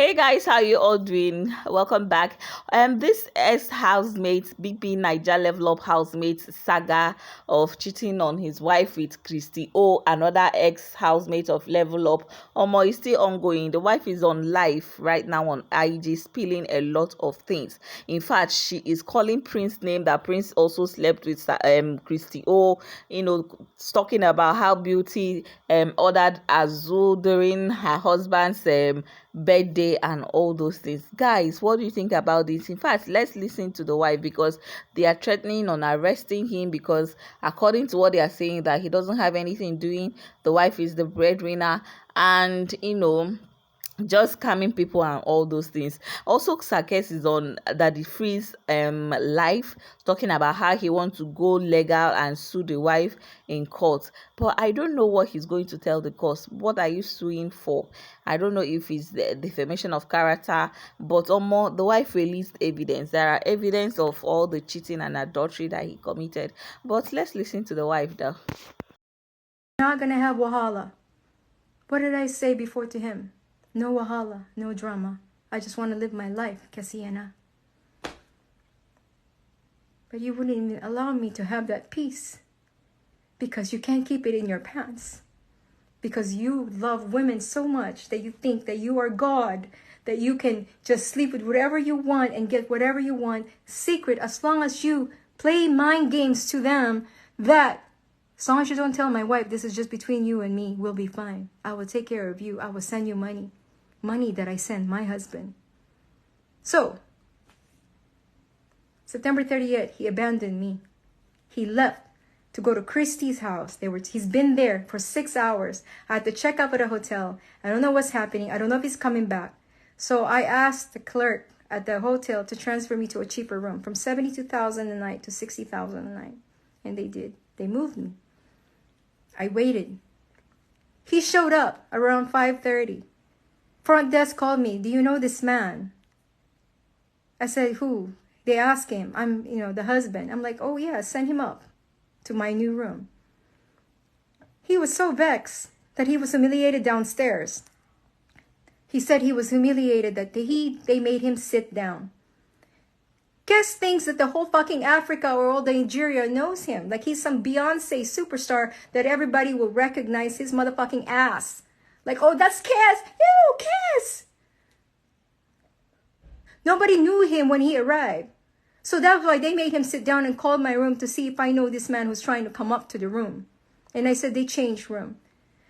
Hey guys, how you all doing? Welcome back. This ex-housemate, Big B Niger level up housemate saga of cheating on his wife with Christy O, another ex-housemate of level up. Is still ongoing. The wife is on live right now on IG, spilling a lot of things. In fact, she is calling Prince name that Prince also slept with Christy O. Talking about how Beauty ordered Azul during her husband's birthday and all those things. Guys, what do you think about this? In fact, let's listen to the wife, because they are threatening on arresting him, because according to what they are saying, that he doesn't have anything doing. The wife is the breadwinner, and just scamming people and all those things. Also, Sir KESS is on Daddy Freeze live, talking about how he wants to go legal and sue the wife in court. But I don't know what he's going to tell the court. What are you suing for? I don't know if it's the defamation of character, but the wife released evidence. There are evidence of all the cheating and adultery that he committed. But let's listen to the wife though. Not gonna have wahala. What did I say before to him? No wahala, no drama. I just want to live my life, Kasiana. But you wouldn't even allow me to have that peace. Because you can't keep it in your pants. Because you love women so much that you think that you are God, that you can just sleep with whatever you want and get whatever you want, secret, as long as you play mind games to them, that as long as you don't tell my wife this is just between you and me, we'll be fine. I will take care of you. I will send you money. Money that I send my husband. So, September 30th, he abandoned me. He left to go to Christy's house. He's been there for 6 hours. I had to check up at a hotel. I don't know what's happening. I don't know if he's coming back. So I asked the clerk at the hotel to transfer me to a cheaper room from $72,000 a night to $60,000 a night. And they did. They moved me. I waited. He showed up around 5:30. Front desk called me. Do you know this man? I said, who? They asked him. I'm, the husband. I'm like, oh yeah, send him up to my new room. He was so vexed that he was humiliated downstairs. He said he was humiliated that they made him sit down. KESS thinks that the whole fucking Africa or all the Nigeria knows him. Like he's some Beyonce superstar that everybody will recognize his motherfucking ass. Like, oh, that's KESS. Ew, KESS. Nobody knew him when he arrived. So that's why they made him sit down and called my room to see if I know this man who's trying to come up to the room. And I said, they changed room.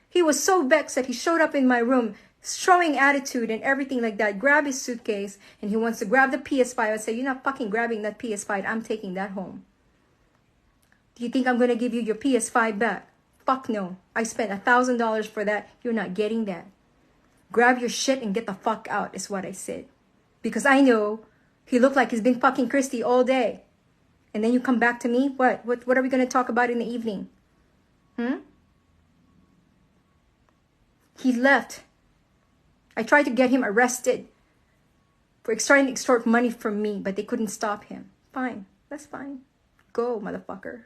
He was so vexed that he showed up in my room, showing attitude and everything like that. Grab his suitcase and he wants to grab the PS5. I said, you're not fucking grabbing that PS5. I'm taking that home. Do you think I'm going to give you your PS5 back? Fuck no. I spent $1,000 for that. You're not getting that. Grab your shit and get the fuck out is what I said. Because I know he looked like he's been fucking Christy all day. And then you come back to me? What are we going to talk about in the evening? He left. I tried to get him arrested for trying to extort money from me, but they couldn't stop him. Fine. That's fine. Go, motherfucker.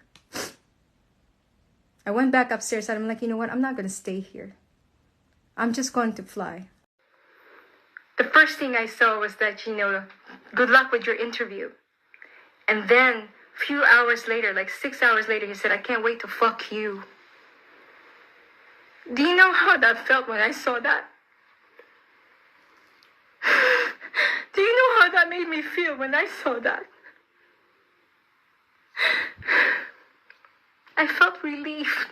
I went back upstairs and I'm like, you know what? I'm not going to stay here. I'm just going to fly. The first thing I saw was that, good luck with your interview. And then a few hours later, like 6 hours later, he said, I can't wait to fuck you. Do you know how that felt when I saw that? Do you know how that made me feel when I saw that? I felt relief.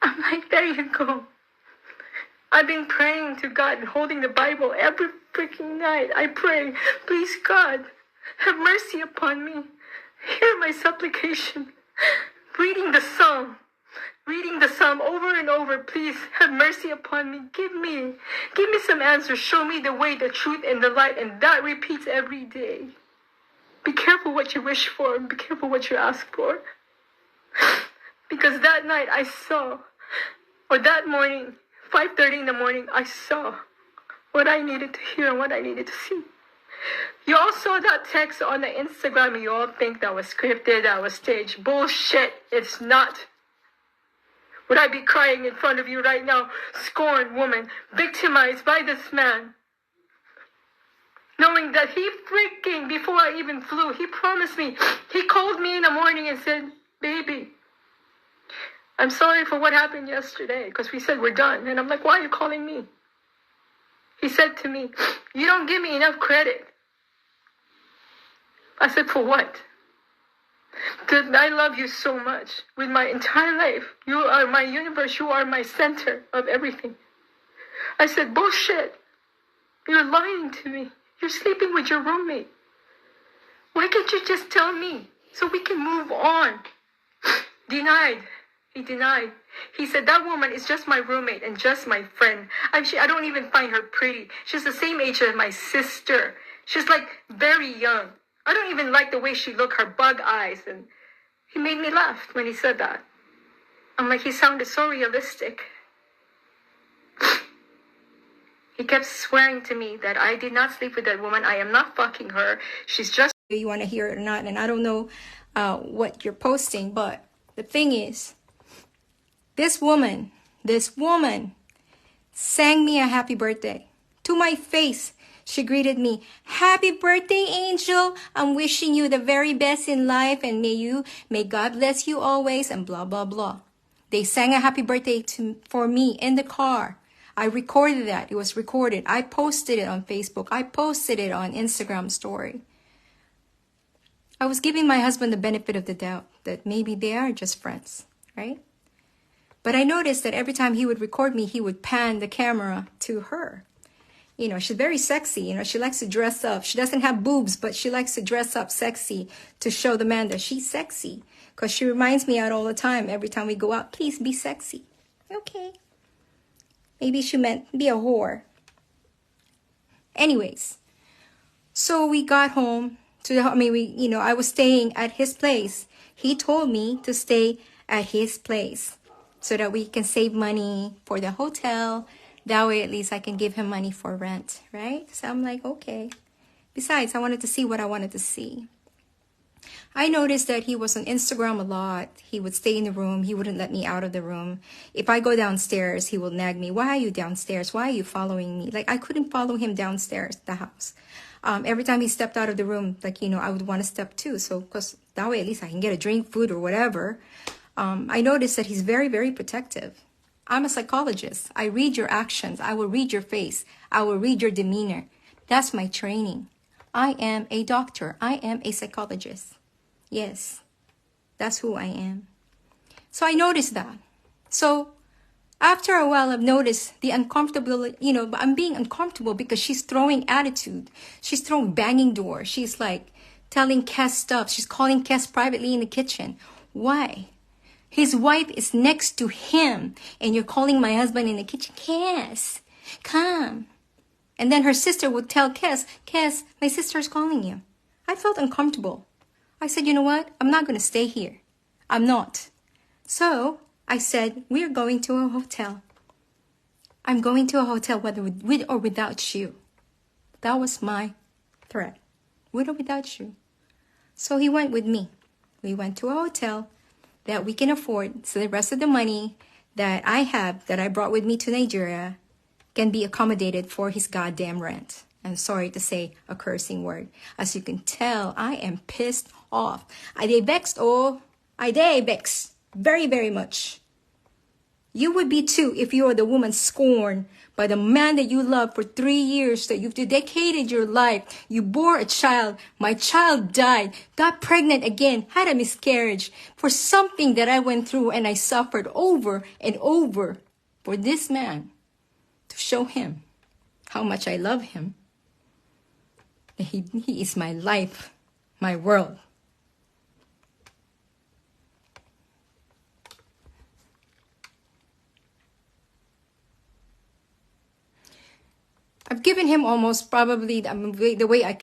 I'm like, there you go. I've been praying to God and holding the Bible every freaking night. I pray, please God, have mercy upon me. Hear my supplication. Reading the psalm over and over. Please have mercy upon me. Give me some answers. Show me the way, the truth, and the light. And that repeats every day. Be careful what you wish for and be careful what you ask for. Because that night I saw, or that morning, 5:30 in the morning, I saw what I needed to hear and what I needed to see. You all saw that text on the Instagram and you all think that was scripted, that was staged. Bullshit. It's not. Would I be crying in front of you right now? Scorned woman, victimized by this man. knowing that he freaking, before I even flew, he promised me, he called me in the morning and said, baby, I'm sorry for what happened yesterday, because we said we're done. And I'm like, why are you calling me? He said to me, you don't give me enough credit. I said, for what? That I love you so much. With my entire life, you are my universe. You are my center of everything. I said, bullshit. You're lying to me. You're sleeping with your roommate. Why can't you just tell me so we can move on? Denied. He denied. He said, that woman is just my roommate and just my friend. I don't even find her pretty. She's the same age as my sister. She's like very young. I don't even like the way she looked, her bug eyes. And he made me laugh when he said that. I'm like, he sounded so realistic. He kept swearing to me that I did not sleep with that woman. I am not fucking her. She's just... You want to hear it or not. And I don't know what you're posting. But the thing is, this woman sang me a happy birthday. To my face, she greeted me. Happy birthday, Angel. I'm wishing you the very best in life. And may God bless you always. And blah, blah, blah. They sang a happy birthday for me in the car. I recorded that. It was recorded. I posted it on Facebook. I posted it on Instagram story. I was giving my husband the benefit of the doubt that maybe they are just friends, right? But I noticed that every time he would record me, he would pan the camera to her. You know, she's very sexy. You know, she likes to dress up. She doesn't have boobs, but she likes to dress up sexy to show the man that she's sexy. Because she reminds me out all the time, every time we go out, please be sexy. Okay. Maybe she meant be a whore. Anyways, so we got home I was staying at his place. He told me to stay at his place so that we can save money for the hotel. That way, at least I can give him money for rent, right? So I'm like, okay. Besides, I wanted to see what I wanted to see. I noticed that he was on Instagram a lot. He would stay in the room. He wouldn't let me out of the room. If I go downstairs, he will nag me. Why are you downstairs? Why are you following me? Like, I couldn't follow him downstairs, the house. Every time he stepped out of the room, I would want to step too. So, because that way at least I can get a drink, food, or whatever. I noticed that he's very, very protective. I'm a psychologist. I read your actions. I will read your face. I will read your demeanor. That's my training. I am a doctor. I am a psychologist. Yes, that's who I am. So I noticed that. So after a while, I've noticed the uncomfortability, I'm being uncomfortable because she's throwing attitude. She's throwing banging doors. She's like telling Kess stuff. She's calling Kess privately in the kitchen. Why? His wife is next to him and you're calling my husband in the kitchen. Kess, come. And then her sister would tell Kess, my sister's calling you. I felt uncomfortable. I said, you know what? I'm not going to stay here. I'm not. So I said, we're going to a hotel. I'm going to a hotel whether with or without you. That was my threat. With or without you. So he went with me. We went to a hotel that we can afford. So the rest of the money that I have, that I brought with me to Nigeria, can be accommodated for his goddamn rent. I'm sorry to say a cursing word. As you can tell, I am pissed off. I vexed very, very much. You would be too if you are the woman scorned by the man that you love for 3 years, that you've dedicated your life. You bore a child. My child died, got pregnant again, had a miscarriage for something that I went through and I suffered over and over for this man to show him how much I love him. He is my life, my world. I've given him almost probably the way I